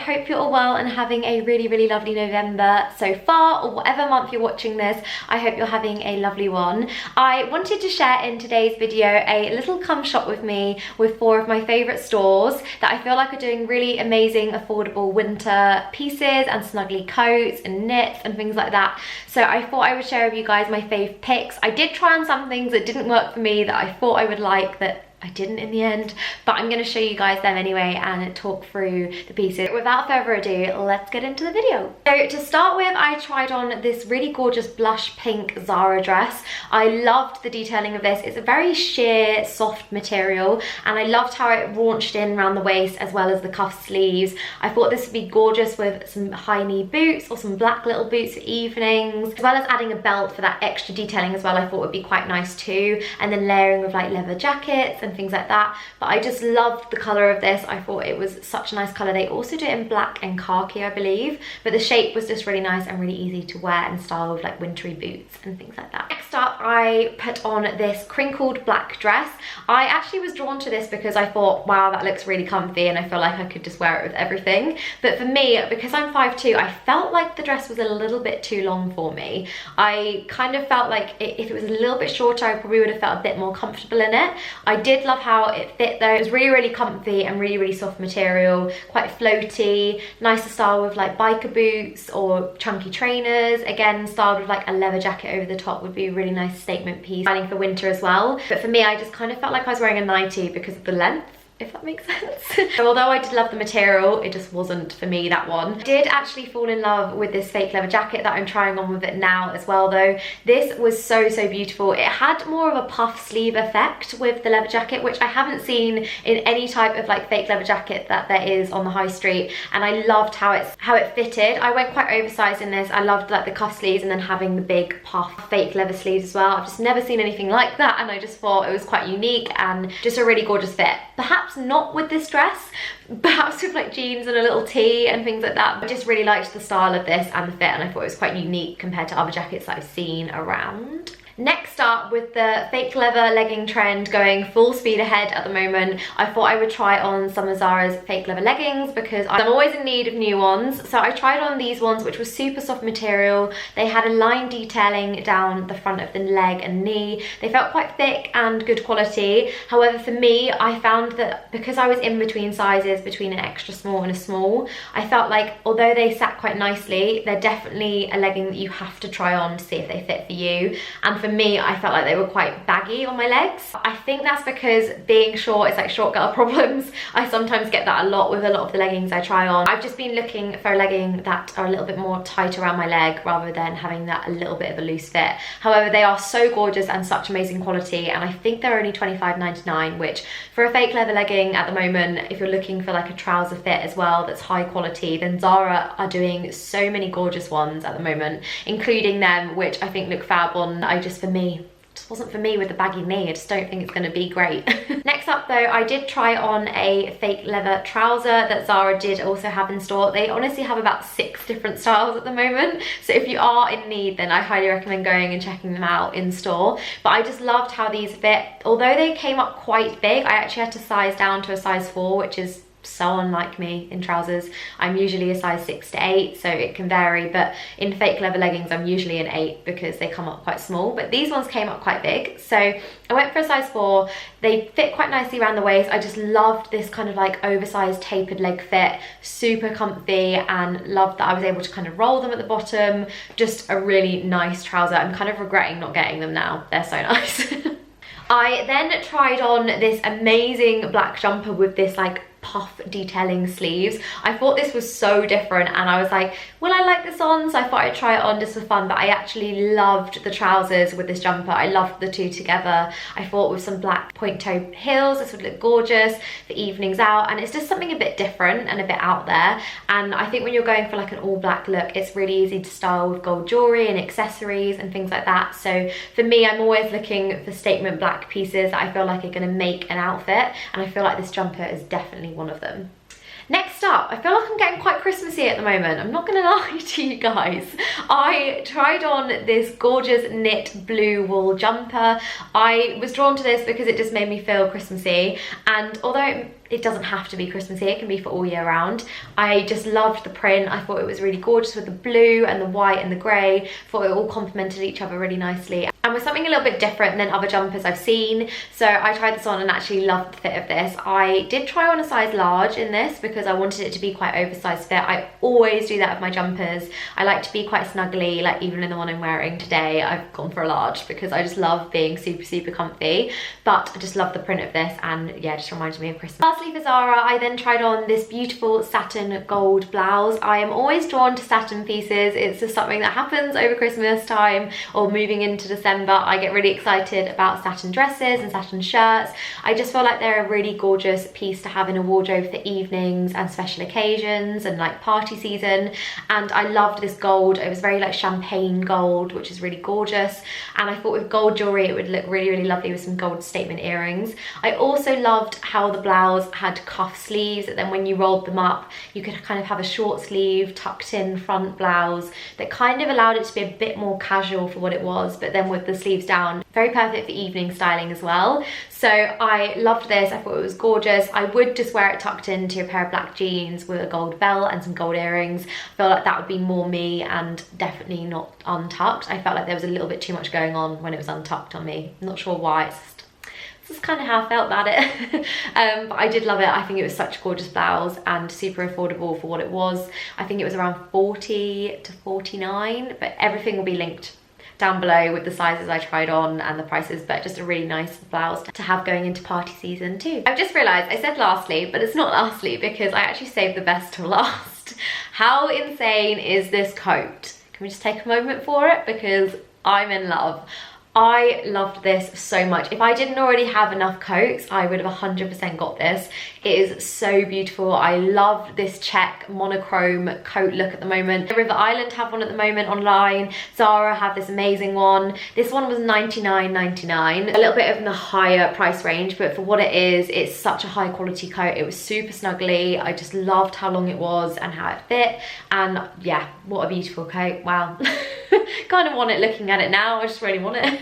hope you're all well and having a really lovely November so far, or whatever month you're watching this. I hope you're having a lovely one. I wanted to share in today's video a little come shop with me with 4 of my favourite stores that I feel like are doing really amazing affordable winter pieces and snuggly coats and knits and things like that. So I thought I would share with you guys my fave picks. I did try on some things that didn't work for me that I thought I would like that I didn't in the end, but I'm going to show you guys them anyway and talk through the pieces. Without further ado, let's get into the video. So to start with, I tried on this really gorgeous blush pink Zara dress. I loved the detailing of this. It's a very sheer, soft material, and I loved how it raunched in around the waist as well as the cuff sleeves. I thought this would be gorgeous with some high knee boots or some black little boots for evenings, as well as adding a belt for that extra detailing as well. I thought would be quite nice too, and then layering with like leather jackets and things like that. But I just loved the colour of this. I thought it was such a nice colour. They also do it in black and khaki, I believe, but the shape was just really nice and really easy to wear and style with like wintry boots and things like that. Next up, I put on this crinkled black dress. I actually was drawn to this because I thought, wow, that looks really comfy and I feel like I could just wear it with everything. But for me, because I'm 5'2", I felt like the dress was a little bit too long for me. I kind of felt like if it was a little bit shorter, I probably would have felt a bit more comfortable in it. I did love how it fit though. It was really comfy and really soft material, quite floaty, nice to style with like biker boots or chunky trainers. Again, styled with like a leather jacket over the top would be a really nice statement piece, styling for winter as well. But for me, I just kind of felt like I was wearing a nightie because of the length, if that makes sense. So although I did love the material, it just wasn't for me, that one. I did actually fall in love with this fake leather jacket that I'm trying on with it now as well though. This was so beautiful. It had more of a puff sleeve effect with the leather jacket, which I haven't seen in any type of like fake leather jacket that there is on the high street, and I loved how it fitted. I went quite oversized in this. I loved like the cuff sleeves and then having the big puff fake leather sleeves as well. I've just never seen anything like that, and I just thought it was quite unique and just a really gorgeous fit. Perhaps not with this dress, perhaps with like jeans and a little tee and things like that. I just really liked the style of this and the fit, and I thought it was quite unique compared to other jackets that I've seen around. Next up, with the fake leather legging trend going full speed ahead at the moment, I thought I would try on some of Zara's fake leather leggings because I'm always in need of new ones. So I tried on these ones, which was super soft material. They had a line detailing down the front of the leg and knee. They felt quite thick and good quality. However, for me, I found that because I was in between sizes, between an extra small and a small, I felt like although they sat quite nicely, they're definitely a legging that you have to try on to see if they fit for you. And for me, I felt like they were quite baggy on my legs. I think that's because being short is like short girl problems. I sometimes get that a lot with a lot of the leggings I try on. I've just been looking for a legging that are a little bit more tight around my leg rather than having that a little bit of a loose fit. However, they are so gorgeous and such amazing quality, and I think they're only £25.99, which for a fake leather legging at the moment, if you're looking for like a trouser fit as well that's high quality, then Zara are doing so many gorgeous ones at the moment, including them, which I think look fab on. For me, just wasn't for me with the baggy knee. I just don't think it's going to be great. Next up though, I did try on a fake leather trouser that Zara did also have in store. They honestly have about 6 different styles at the moment, so if you are in need, then I highly recommend going and checking them out in store. But I just loved how these fit. Although they came up quite big, I actually had to size down to a size 4, which is so unlike me in trousers. I'm usually a size 6 to 8, so it can vary, but in fake leather leggings I'm usually an 8 because they come up quite small, but these ones came up quite big, so I went for a size 4. They fit quite nicely around the waist. I just loved this kind of like oversized tapered leg fit, super comfy, and loved that I was able to kind of roll them at the bottom. Just a really nice trouser. I'm kind of regretting not getting them now. They're so nice. I then tried on this amazing black jumper with this like puff detailing sleeves. I thought this was so different, and I was like, will I like this on? So I thought I'd try it on just for fun, but I actually loved the trousers with this jumper. I loved the two together. I thought with some black point toe heels, this would look gorgeous for evenings out, and it's just something a bit different and a bit out there. And I think when you're going for like an all black look, it's really easy to style with gold jewelry and accessories and things like that. So for me, I'm always looking for statement black pieces that I feel like are going to make an outfit, and I feel like this jumper is definitely one of them. Next up, I feel like I'm getting quite Christmassy at the moment. I'm not gonna lie to you guys. I tried on this gorgeous knit blue wool jumper. I was drawn to this because it just made me feel Christmassy, and although it doesn't have to be Christmassy, it can be for all year round. I just loved the print. I thought it was really gorgeous with the blue and the white and the grey. Thought it all complemented each other really nicely and was something a little bit different than other jumpers I've seen. So I tried this on and actually loved the fit of this. I did try on a size large in this because I wanted it to be quite oversized fit. I always do that with my jumpers. I like to be quite snuggly, like even in the one I'm wearing today, I've gone for a large because I just love being super comfy. But I just love the print of this, and yeah, it just reminded me of Christmas. Lastly for Zara, I then tried on this beautiful satin gold blouse. I am always drawn to satin pieces. It's just something that happens over Christmas time or moving into December. I get really excited about satin dresses and satin shirts. I just feel like they're a really gorgeous piece to have in a wardrobe for evenings and special occasions and like party season. And I loved this gold. It was very like champagne gold, which is really gorgeous. And I thought with gold jewelry, it would look really lovely with some gold statement earrings. I also loved how the blouse had cuff sleeves, that then when you rolled them up, you could kind of have a short sleeve, tucked in front blouse that kind of allowed it to be a bit more casual for what it was, but then with the sleeves down, very perfect for evening styling as well. So I loved this. I thought it was gorgeous. I would just wear it tucked into a pair of black jeans with a gold belt and some gold earrings. I feel like that would be more me and definitely not untucked. I felt like there was a little bit too much going on when it was untucked on me. I'm not sure why. This is kind of how I felt about it. But I did love it. I think it was such a gorgeous blouse and super affordable for what it was. I think it was around 40 to 49, but everything will be linked down below with the sizes I tried on and the prices, but just a really nice blouse to have going into party season too. I've just realised I said lastly, but it's not lastly because I actually saved the best till last. How insane is this coat? Can we just take a moment for it because I'm in love. I loved this so much. If I didn't already have enough coats, I would have 100% got this. It is so beautiful. I love this check monochrome coat look at the moment. River Island have one at the moment online. Zara have this amazing one. This one was $99.99. A little bit of the higher price range, but for what it is, it's such a high quality coat. It was super snuggly. I just loved how long it was and how it fit. And yeah, what a beautiful coat. Wow. Kind of want it looking at it now. I just really want it.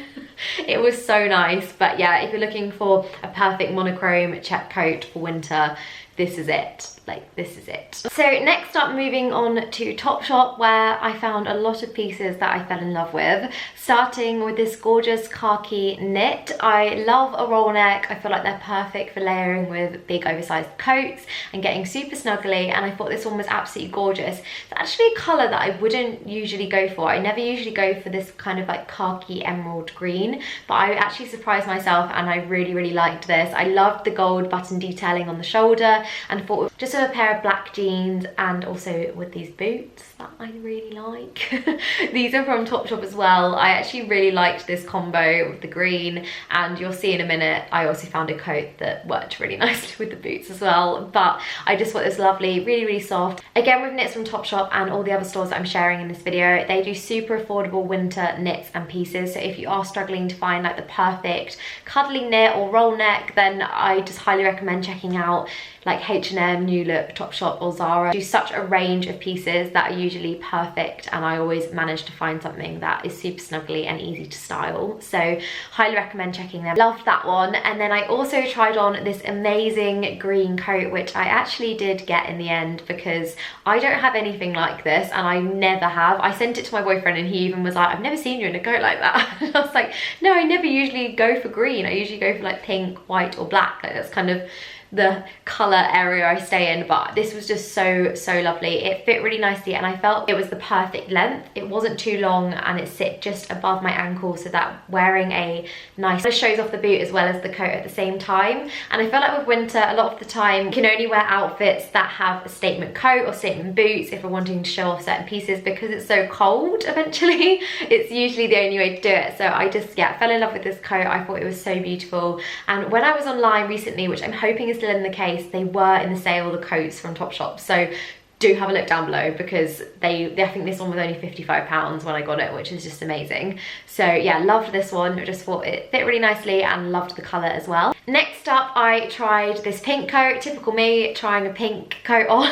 It was so nice. But yeah, if you're looking for a perfect monochrome check coat for winter, this is it. Like, this is it. So next up, moving on to Topshop, where I found a lot of pieces that I fell in love with. Starting with this gorgeous khaki knit. I love a roll neck. I feel like they're perfect for layering with big oversized coats and getting super snuggly, and I thought this one was absolutely gorgeous. It's actually a colour that I wouldn't usually go for. I never usually go for this kind of like khaki emerald green, but I actually surprised myself and I really liked this. I loved the gold button detailing on the shoulder and thought just a pair of black jeans and also with these boots that I really like. These are from Topshop as well. I actually really liked this combo with the green, and you'll see in a minute I also found a coat that worked really nicely with the boots as well. But I just thought it was lovely, really soft. Again, with knits from Topshop and all the other stores that I'm sharing in this video, they do super affordable winter knits and pieces. So if you are struggling to find like the perfect cuddly knit or roll neck, then I just highly recommend checking out like H&M, New Look, Topshop or Zara. Do such a range of pieces that are usually perfect, and I always manage to find something that is super snuggly and easy to style. So highly recommend checking them. Loved that one. And then I also tried on this amazing green coat, which I actually did get in the end because I don't have anything like this, and I never have. I sent it to my boyfriend and he even was like, I've never seen you in a coat like that. And I was like, no, I never usually go for green. I usually go for like pink, white or black. Like that's kind of the colour area I stay in, but this was just so lovely. It fit really nicely and I felt it was the perfect length. It wasn't too long and it sit just above my ankle, so that wearing a nice shows off the boot as well as the coat at the same time. And I feel like with winter, a lot of the time you can only wear outfits that have a statement coat or statement boots if we're wanting to show off certain pieces, because it's so cold eventually. It's usually the only way to do it. So I just, yeah, fell in love with this coat. I thought it was so beautiful. And when I was online recently, which I'm hoping is still in the case, they were in the sale, the coats from Topshop. So do have a look down below because I think this one was only £55 when I got it, which is just amazing. So yeah, loved this one. I just thought it fit really nicely and loved the colour as well. Next up, I tried this pink coat. Typical me, trying a pink coat on.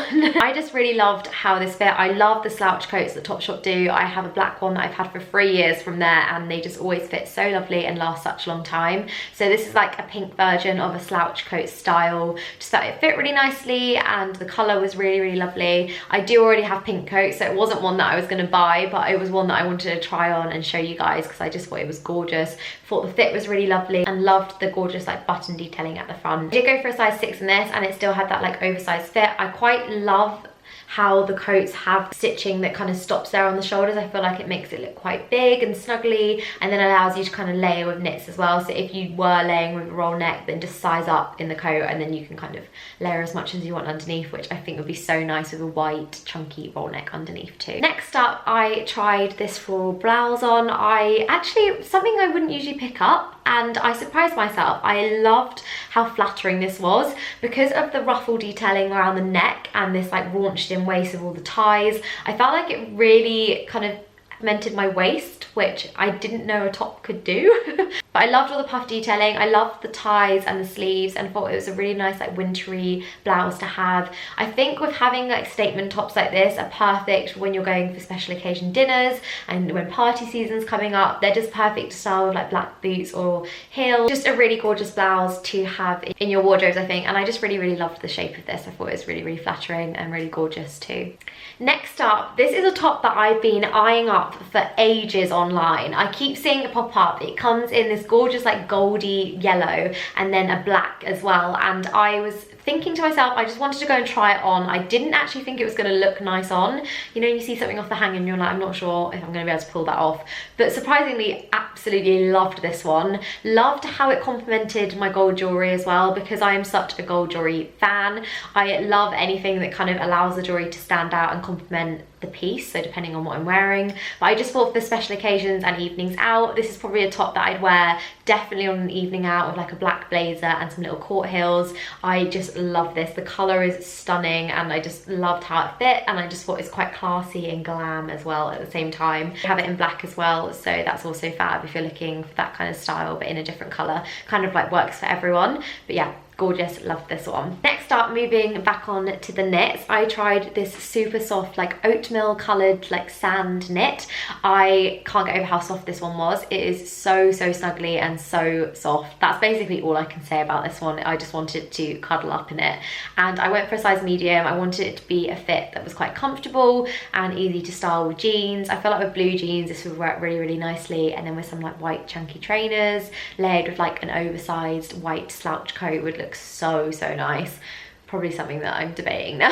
I just really loved how this fit. I love the slouch coats that Topshop do. I have a black one that I've had for 3 years from there, and they just always fit so lovely and last such a long time. So this is like a pink version of a slouch coat style. Just that it fit really nicely, and the colour was really, really lovely. I do already have pink coats, so it wasn't one that I was going to buy, but it was one that I wanted to try on and show you guys because I just thought it was gorgeous. Thought the fit was really lovely and loved the gorgeous like button detailing at the front. I did go for a size 6 in this, and it still had that like oversized fit. I quite love how the coats have stitching that kind of stops there on the shoulders. I feel like it makes it look quite big and snuggly, and then allows you to kind of layer with knits as well. So if you were layering with a roll neck, then just size up in the coat, and then you can kind of layer as much as you want underneath, which I think would be so nice with a white chunky roll neck underneath too. Next up, I tried this floral blouse on. Something I wouldn't usually pick up, and I surprised myself. I loved how flattering this was because of the ruffle detailing around the neck and this like raunched in waist with all the ties. I felt like it really kind of cemented my waist, which I didn't know a top could do. But I loved all the puff detailing. I loved the ties and the sleeves, and thought it was a really nice like wintry blouse to have. I think with having like statement tops like this are perfect when you're going for special occasion dinners and when party season's coming up. They're just perfect to style with like black boots or heels. Just a really gorgeous blouse to have in your wardrobes, I think. And I just really, really loved the shape of this. I thought it was really, really flattering and really gorgeous too. Next up, this is a top that I've been eyeing up for ages online. I keep seeing it pop up. It comes in this gorgeous like goldy yellow and then a black as well, and I was thinking to myself, I just wanted to go and try it on. I didn't actually think it was going to look nice on. You know, you see something off the hanger and you're like, I'm not sure if I'm going to be able to pull that off. But surprisingly, absolutely loved this one. Loved how it complemented my gold jewellery as well, because I am such a gold jewellery fan. I love anything that kind of allows the jewellery to stand out and complement the piece, so depending on what I'm wearing. But I just thought for special occasions and evenings out, this is probably a top that I'd wear definitely on an evening out with like a black blazer and some little court heels. I just love this. The colour is stunning, and I just loved how it fit, and I just thought it's quite classy and glam as well at the same time. I have it in black as well, so that's also fab if you're looking for that kind of style but in a different colour. Kind of like works for everyone. But yeah, gorgeous, love this one. Next up, moving back on to the knits, I tried this super soft like oatmeal coloured like sand knit. I can't get over how soft this one was. It is so snuggly and so soft. That's basically all I can say about this one. I just wanted to cuddle up in it, and I went for a size medium. I wanted it to be a fit that was quite comfortable and easy to style with jeans. I feel like with blue jeans this would work really, really nicely, and then with some like white chunky trainers layered with like an oversized white slouch coat would look so nice. Probably something that I'm debating now.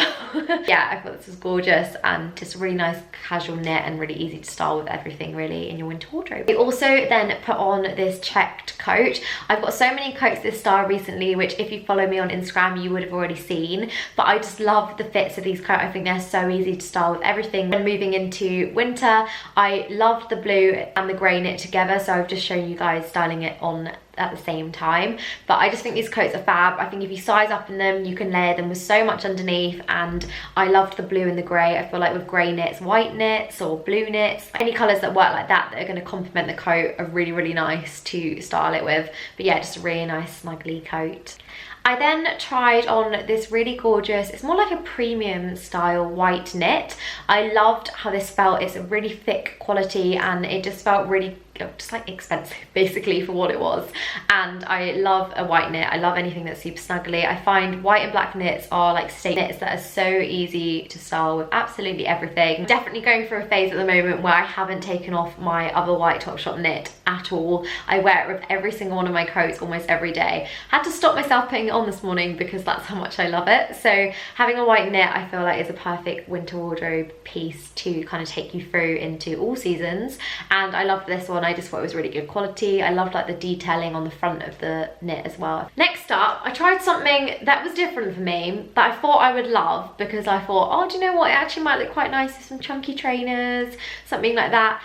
Yeah, I thought this was gorgeous and just a really nice casual knit and really easy to style with everything really in your winter wardrobe. We also then put on this checked coat. I've got so many coats this style recently, which if you follow me on Instagram you would have already seen, but I just love the fits of these coats. I think they're so easy to style with everything. When moving into winter, I loved the blue and the grey knit together, so I've just shown you guys styling it on at the same time. But I just think these coats are fab. I think if you size up in them, you can layer them with so much underneath, and I loved the blue and the grey. I feel like with grey knits, white knits or blue knits, any colours that work like that are going to complement the coat are really, really nice to style it with. But yeah, just a really nice snuggly coat. I then tried on this really gorgeous, it's more like a premium style white knit. I loved how this felt. It's a really thick quality, and it just felt really just like expensive basically for what it was. And I love a white knit. I love anything that's super snuggly. I find white and black knits are like statement knits that are so easy to style with absolutely everything. I'm definitely going through a phase at the moment where I haven't taken off my other white Topshop knit at all. I wear it with every single one of my coats almost every day. I had to stop myself putting it on this morning because that's how much I love it. So having a white knit I feel like is a perfect winter wardrobe piece to kind of take you through into all seasons. And I love this one. I just thought it was really good quality. I loved like the detailing on the front of the knit as well. Next up, I tried something that was different for me that I thought I would love, because I thought, oh, do you know what, it actually might look quite nice with some chunky trainers, something like that.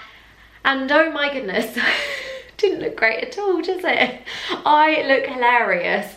And oh my goodness, didn't look great at all, does it? I look hilarious.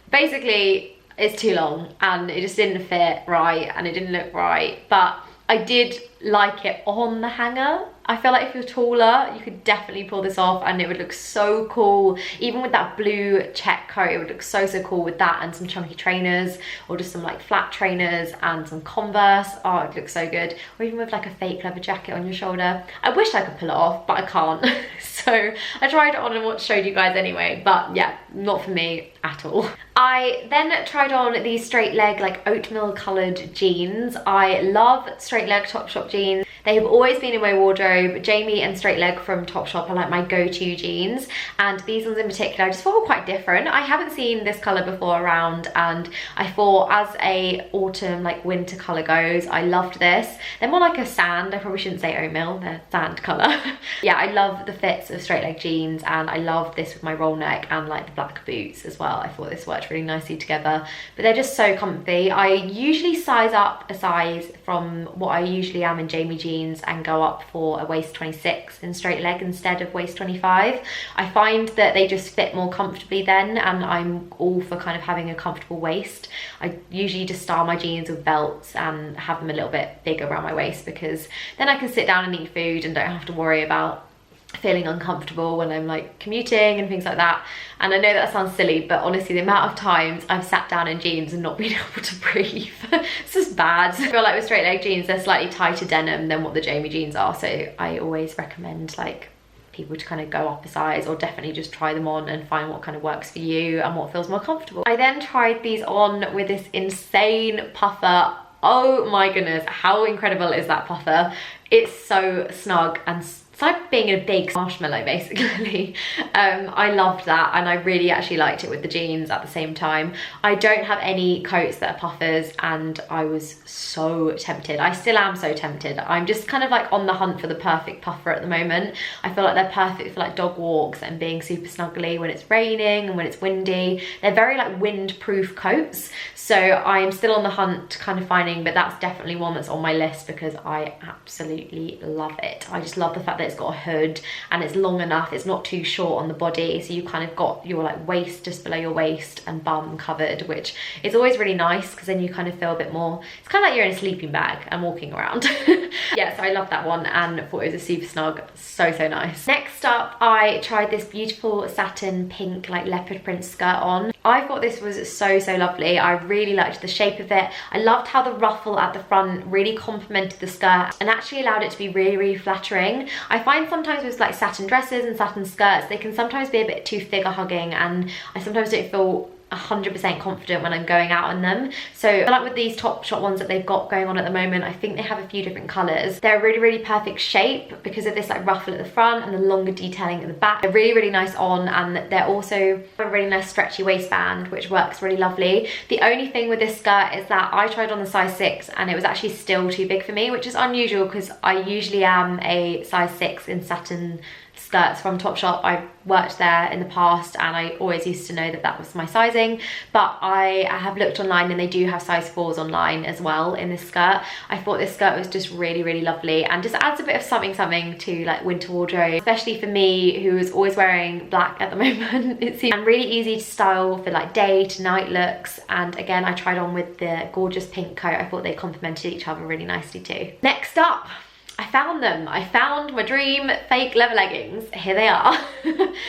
Basically, it's too long and it just didn't fit right and it didn't look right, but I did like it on the hanger. I feel like if you're taller, you could definitely pull this off and it would look so cool. Even with that blue check coat, it would look so cool with that and some chunky trainers, or just some like flat trainers and some Converse. Oh, it looks so good. Or even with like a fake leather jacket on your shoulder. I wish I could pull it off, but I can't. So I tried it on and showed you guys anyway, but yeah, not for me at all. I then tried on these straight leg, like oatmeal coloured jeans. I love straight leg Topshop jeans. They have always been in my wardrobe. Jamie and straight leg from Topshop are like my go-to jeans, and these ones in particular I just thought were quite different. I haven't seen this colour before around, and I thought as a autumn like winter colour goes, I loved this. They're more like a sand, I probably shouldn't say oatmeal, they're sand colour. Yeah, I love the fits of straight leg jeans, and I love this with my roll neck and like the black boots as well. I thought this worked really nicely together, but they're just so comfy. I usually size up a size from what I usually am in Jamie jeans and go up for a waist 26 in straight leg instead of waist 25. I find that they just fit more comfortably then, and I'm all for kind of having a comfortable waist. I usually just style my jeans with belts and have them a little bit bigger around my waist, because then I can sit down and eat food and don't have to worry about feeling uncomfortable when I'm like commuting and things like that. And I know that sounds silly, but honestly the amount of times I've sat down in jeans and not been able to breathe, it's just bad. I feel like with straight leg jeans, they're slightly tighter denim than what the Jamie jeans are, so I always recommend like people to kind of go up a size, or definitely just try them on and find what kind of works for you and what feels more comfortable. I then tried these on with this insane puffer. Oh my goodness, how incredible is that puffer? It's so snug and it's like being in a big marshmallow basically. I loved that, and I really actually liked it with the jeans at the same time. I don't have any coats that are puffers, and I was so tempted. I still am so tempted. I'm just kind of like on the hunt for the perfect puffer at the moment. I feel like they're perfect for like dog walks and being super snuggly when it's raining and when it's windy. They're very like wind-proof coats, so I'm still on the hunt kind of finding, but that's definitely one that's on my list because I absolutely love it. I just love the fact that it's got a hood and it's long enough, it's not too short on the body, so you kind of got your like waist just below your waist and bum covered, which is always really nice because then you kind of feel a bit more, it's kind of like you're in a sleeping bag and walking around. Yeah, so I love that one and thought it was a super snug, so nice. Next up, I tried this beautiful satin pink like leopard print skirt on. I thought this was so lovely. I really liked the shape of it. I loved how the ruffle at the front really complemented the skirt and actually allowed it to be really flattering. I find sometimes with like satin dresses and satin skirts, they can sometimes be a bit too figure hugging, and I sometimes don't feel 100% confident when I'm going out in them. So like with these Topshop ones that they've got going on at the moment, I think they have a few different colours. They're a really perfect shape because of this like ruffle at the front and the longer detailing at the back. They're really nice on, and they're also a really nice stretchy waistband which works really lovely. The only thing with this skirt is that I tried on the size 6 and it was actually still too big for me, which is unusual because I usually am a size 6 in satin skirts from Topshop. I worked there in the past and I always used to know that that was my sizing, but I have looked online and they do have size 4s online as well in this skirt. I thought this skirt was just really lovely and just adds a bit of something to like winter wardrobe, especially for me who is always wearing black at the moment. It's really easy to style for like day to night looks, and again I tried on with the gorgeous pink coat. I thought they complemented each other really nicely too. Next up, I found them. I found my dream fake leather leggings. Here they are.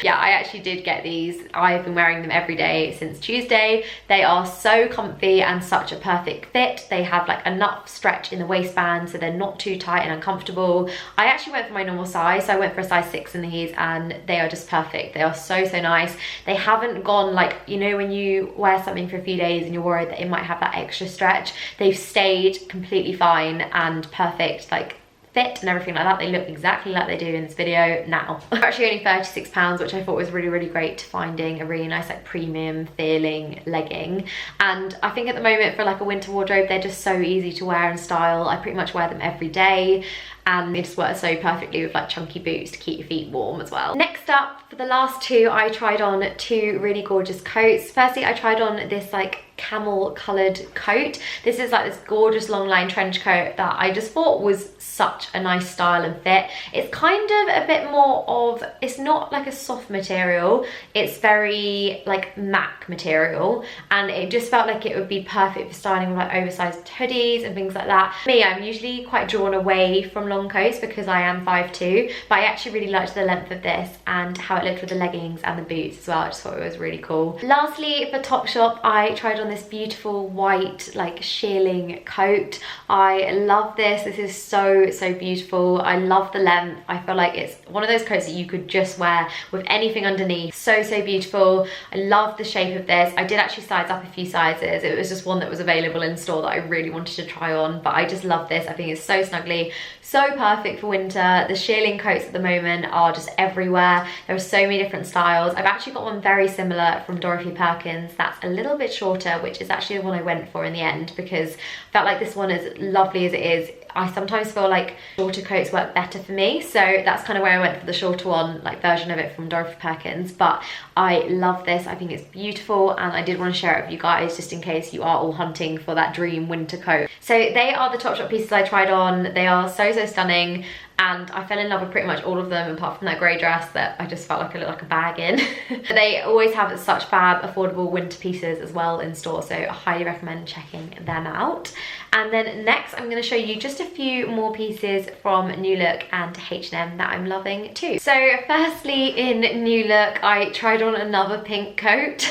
Yeah, I actually did get these. I've been wearing them every day since Tuesday. They are so comfy and such a perfect fit. They have like enough stretch in the waistband so they're not too tight and uncomfortable. I actually went for my normal size, so I went for a size 6 in these, and they are just perfect. They are so nice. They haven't gone like, you know, when you wear something for a few days and you're worried that it might have that extra stretch. They've stayed completely fine and perfect, like fit and everything like that. They look exactly like they do in this video now. They're actually only £36, which I thought was really great, finding a really nice like premium feeling legging. And I think at the moment for like a winter wardrobe, they're just so easy to wear and style. I pretty much wear them every day and they just work so perfectly with like chunky boots to keep your feet warm as well. Next up, for the last two, I tried on two really gorgeous coats. Firstly, I tried on this like camel colored coat. This is like this gorgeous long line trench coat that I just thought was such a nice style and fit. It's kind of a bit more of, it's not like a soft material, it's very like MAC material, and it just felt like it would be perfect for styling with like oversized hoodies and things like that. Me, I'm usually quite drawn away from long coats because I am 5'2", but I actually really liked the length of this and how it looked with the leggings and the boots as well. I just thought it was really cool. Lastly, for Topshop, I tried on this beautiful white like shearling coat. I love this. This is so beautiful. I love the length. I feel like it's one of those coats that you could just wear with anything underneath. So beautiful. I love the shape of this. I did actually size up a few sizes. It was just one that was available in store that I really wanted to try on, but I just love this. I think it's so snuggly, so perfect for winter. The shearling coats at the moment are just everywhere. There are so many different styles. I've actually got one very similar from Dorothy Perkins that's a little bit shorter, which is actually the one I went for in the end because I felt like this one, as lovely as it is, I sometimes feel like shorter coats work better for me, so that's kind of where I went for the shorter one, like version of it from Dorothy Perkins. But I love this. I think it's beautiful, and I did want to share it with you guys just in case you are all hunting for that dream winter coat. So they are the Topshop pieces I tried on. They are so stunning, and I fell in love with pretty much all of them apart from that grey dress that I just felt like I looked like a bag in. They always have such fab, affordable winter pieces as well in store, so I highly recommend checking them out. And then next I'm going to show you just a few more pieces from New Look and H&M that I'm loving too. So firstly, in New Look, I tried on another pink coat.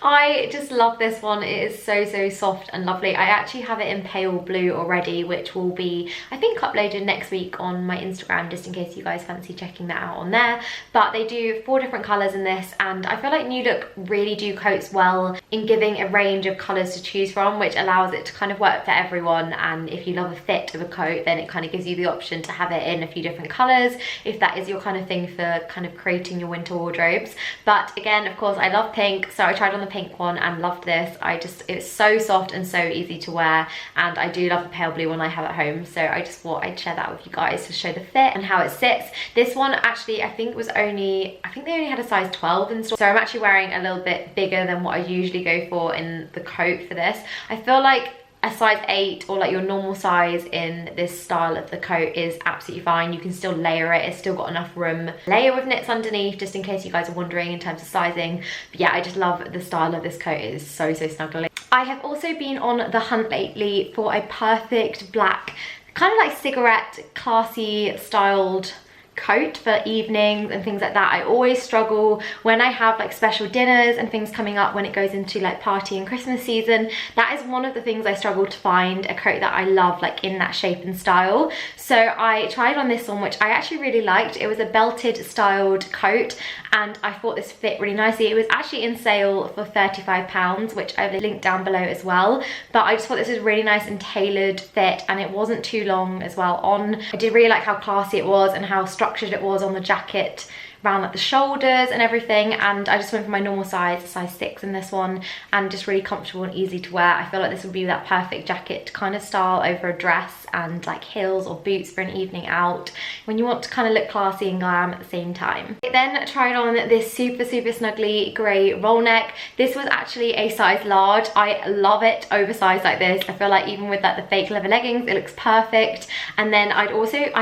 I just love this one. It is so soft and lovely. I actually have it in pale blue already, which will be, I think, uploaded next week on my Instagram, just in case you guys fancy checking that out on there. But they do 4 different colours in this, and I feel like New Look really do coats well in giving a range of colours to choose from, which allows it to kind of work for everyone. And if you love a fit of a coat, then it kind of gives you the option to have it in a few different colours if that is your kind of thing for kind of creating your winter wardrobes. But again, of course, I love pink, so I tried on the pink one and loved this. It's so soft and so easy to wear, and I do love the pale blue one I have at home, so I just thought I'd share that with you guys to show the fit and how it sits. This one actually, I think they only had a size 12 in store, so I'm actually wearing a little bit bigger than what I usually go for in the coat for this. I feel like a size 8 or like your normal size in this style of the coat is absolutely fine. You can still layer it. It's still got enough room. Layer with knits underneath, just in case you guys are wondering in terms of sizing. But yeah, I just love the style of this coat. It is so snuggly. I have also been on the hunt lately for a perfect black, kind of like cigarette, classy styled coat for evenings and things like that. I always struggle when I have like special dinners and things coming up when it goes into like party and Christmas season. That is one of the things I struggle to find a coat that I love, like in that shape and style. So I tried on this one, which I actually really liked. It was a belted styled coat, and I thought this fit really nicely. It was actually in sale for £35, which I've linked down below as well. But I just thought this was really nice and tailored fit, and it wasn't too long as well on. I did really like how classy it was and how structured it was on the jacket around like the shoulders and everything, and I just went for my normal size, a size 6 in this one, and just really comfortable and easy to wear. I feel like this would be that perfect jacket kind of style over a dress and like heels or boots for an evening out when you want to kind of look classy and glam at the same time. I then tried on this super snuggly grey roll neck. This was actually a size large. I love it oversized like this. I feel like even with like the fake leather leggings, it looks perfect. And then I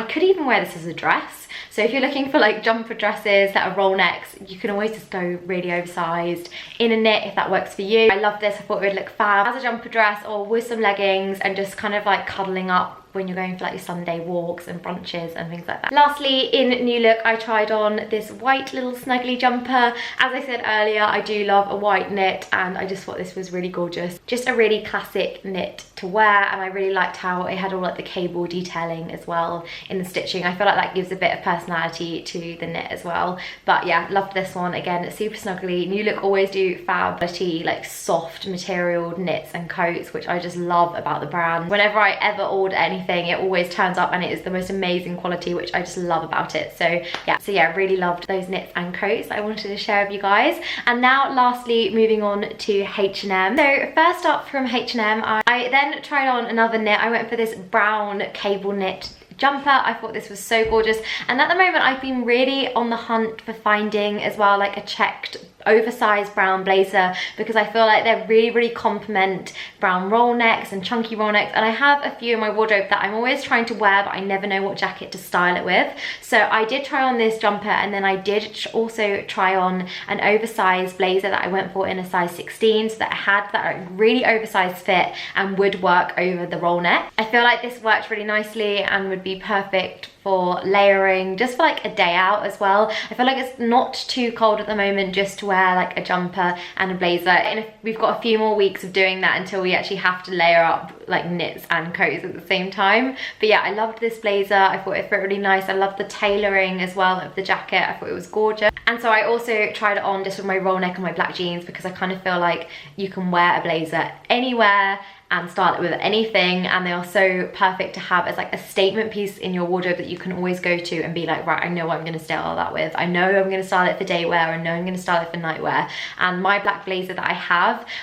could even wear this as a dress. So if you're looking for like jumper dresses that are roll necks, you can always just go really oversized in a knit if that works for you. I love this. I thought it would look fab as a jumper dress or with some leggings and just kind of like cuddling up when you're going for like your Sunday walks and brunches and things like that. Lastly, in New Look, I tried on this white little snuggly jumper. As I said earlier, I do love a white knit, and I just thought this was really gorgeous. Just a really classic knit to wear, and I really liked how it had all like the cable detailing as well in the stitching. I feel like that gives a bit of personality to the knit as well. But yeah, loved this one. Again, it's super snuggly. New Look always do fab, like soft material knits and coats, which I just love about the brand. Whenever I ever order anything, it always turns up and it is the most amazing quality, which I just love about it. So yeah, really loved those knits and coats that I wanted to share with you guys. And now lastly, moving on to H&M. So first up from H&M, I then tried on another knit. I went for this brown cable knit jumper. I thought this was so gorgeous, and at the moment I've been really on the hunt for finding as well like a checked oversized brown blazer because I feel like they really complement brown roll necks and chunky roll necks, and I have a few in my wardrobe that I'm always trying to wear but I never know what jacket to style it with. So I did try on this jumper, and then I did also try on an oversized blazer that I went for in a size 16, so that I had that really oversized fit and would work over the roll neck. I feel like this worked really nicely and would be perfect for layering, just for like a day out as well. I feel like it's not too cold at the moment just to wear like a jumper and a blazer, and we've got a few more weeks of doing that until we actually have to layer up like knits and coats at the same time. But yeah, I loved this blazer. I thought it fit really nice. I loved the tailoring as well of the jacket. I thought it was gorgeous. And so I also tried it on just with my roll neck and my black jeans, because I kind of feel like you can wear a blazer anywhere and style it with anything, and they are so perfect to have as like a statement piece in your wardrobe that you can always go to and be like, right, I know what I'm going to style that with. I know I'm going to style it for day wear, I know I'm going to style it for night wear. And my black blazer that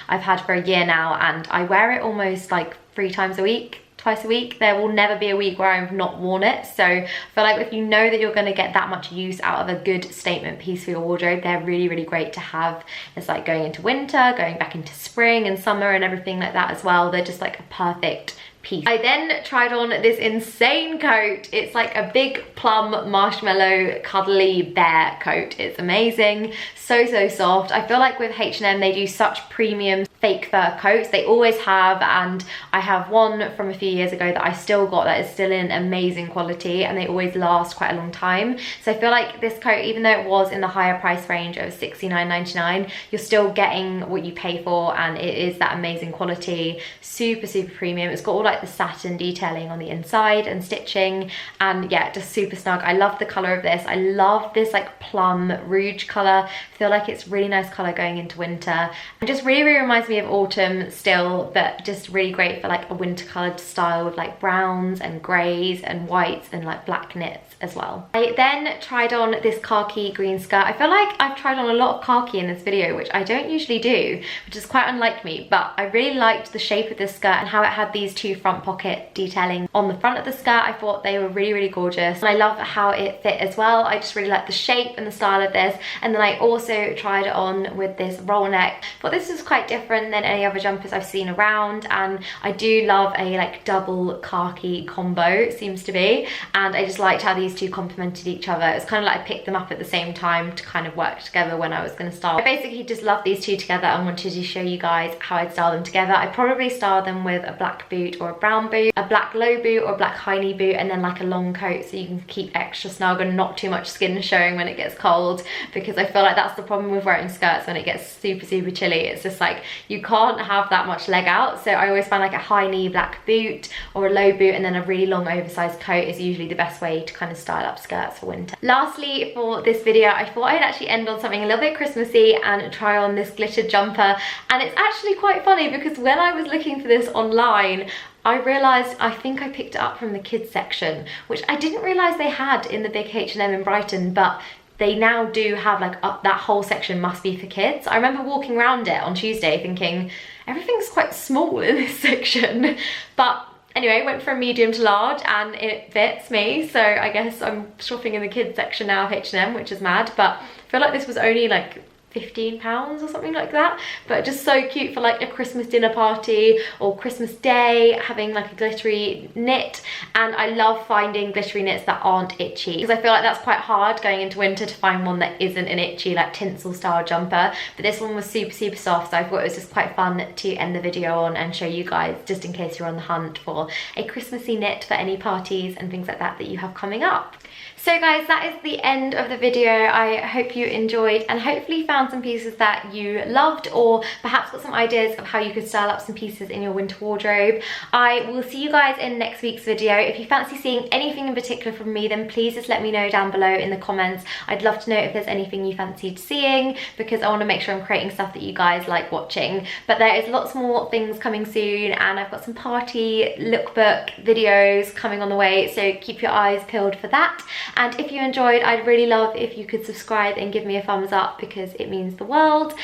I've had for a year now, and I wear it almost like 3 times a week, twice a week. There will never be a week where I've not worn it. So I feel like if you know that you're going to get that much use out of a good statement piece for your wardrobe, they're really great to have. It's like going into winter, going back into spring and summer and everything like that as well. They're just like a perfect piece. I then tried on this insane coat. It's like a big plum marshmallow cuddly bear coat. It's amazing, so soft. I feel like with H&M they do such premium fake fur coats. They always have, and I have one from a few years ago that I still got that is still in amazing quality, and they always last quite a long time. So I feel like this coat, even though it was in the higher price range of £69.99, you're still getting what you pay for, and it is that amazing quality, super premium. It's got all like the satin detailing on the inside and stitching, and yeah, just super snug. I love the color of this. I love this like plum rouge color. I feel like it's really nice color going into winter, and just really reminds me of autumn still, but just really great for like a winter colored style with like browns and grays and whites and like black knits as well. I then tried on this khaki green skirt. I feel like I've tried on a lot of khaki in this video, which I don't usually do, which is quite unlike me, but I really liked the shape of this skirt and how it had these 2 front pocket detailing on the front of the skirt. I thought they were really gorgeous, and I love how it fit as well. I just really like the shape and the style of this. And then I also tried it on with this roll neck, but this is quite different than any other jumpers I've seen around, and I do love a like double khaki combo, it seems to be, and I just liked how these 2 complemented each other. It's kind of like I picked them up at the same time to kind of work together when I was going to style. I basically just love these 2 together and wanted to show you guys how I'd style them together. I probably style them with a black boot or a brown boot, a black low boot or a black high knee boot, and then like a long coat so you can keep extra snug and not too much skin showing when it gets cold, because I feel like that's the problem with wearing skirts when it gets super chilly. It's just like you can't have that much leg out, so I always find like a high knee black boot or a low boot and then a really long oversized coat is usually the best way to kind of style up skirts for winter. Lastly for this video, I thought I'd actually end on something a little bit Christmassy and try on this glittered jumper. And it's actually quite funny because when I was looking for this online, I realised I think I picked it up from the kids section, which I didn't realise they had in the big H&M in Brighton, but they now do have like that whole section must be for kids. I remember walking around it on Tuesday thinking everything's quite small in this section, but anyway, went from medium to large and it fits me, so I guess I'm shopping in the kids section now of H&M, which is mad. But I feel like this was only like £15 or something like that, but just so cute for like a Christmas dinner party or Christmas day, having like a glittery knit. And I love finding glittery knits that aren't itchy, because I feel like that's quite hard going into winter to find one that isn't an itchy like tinsel style jumper. But this one was super soft, so I thought it was just quite fun to end the video on and show you guys, just in case you're on the hunt for a Christmassy knit for any parties and things like that that you have coming up. So guys, that is the end of the video. I hope you enjoyed and hopefully found some pieces that you loved, or perhaps got some ideas of how you could style up some pieces in your winter wardrobe. I will see you guys in next week's video. If you fancy seeing anything in particular from me, then please just let me know down below in the comments. I'd love to know if there's anything you fancied seeing, because I want to make sure I'm creating stuff that you guys like watching. But there is lots more things coming soon, and I've got some party lookbook videos coming on the way, so keep your eyes peeled for that. And if you enjoyed, I'd really love if you could subscribe and give me a thumbs up, because it means the world.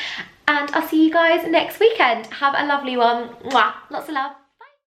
And I'll see you guys next weekend. Have a lovely one. Mwah. Lots of love.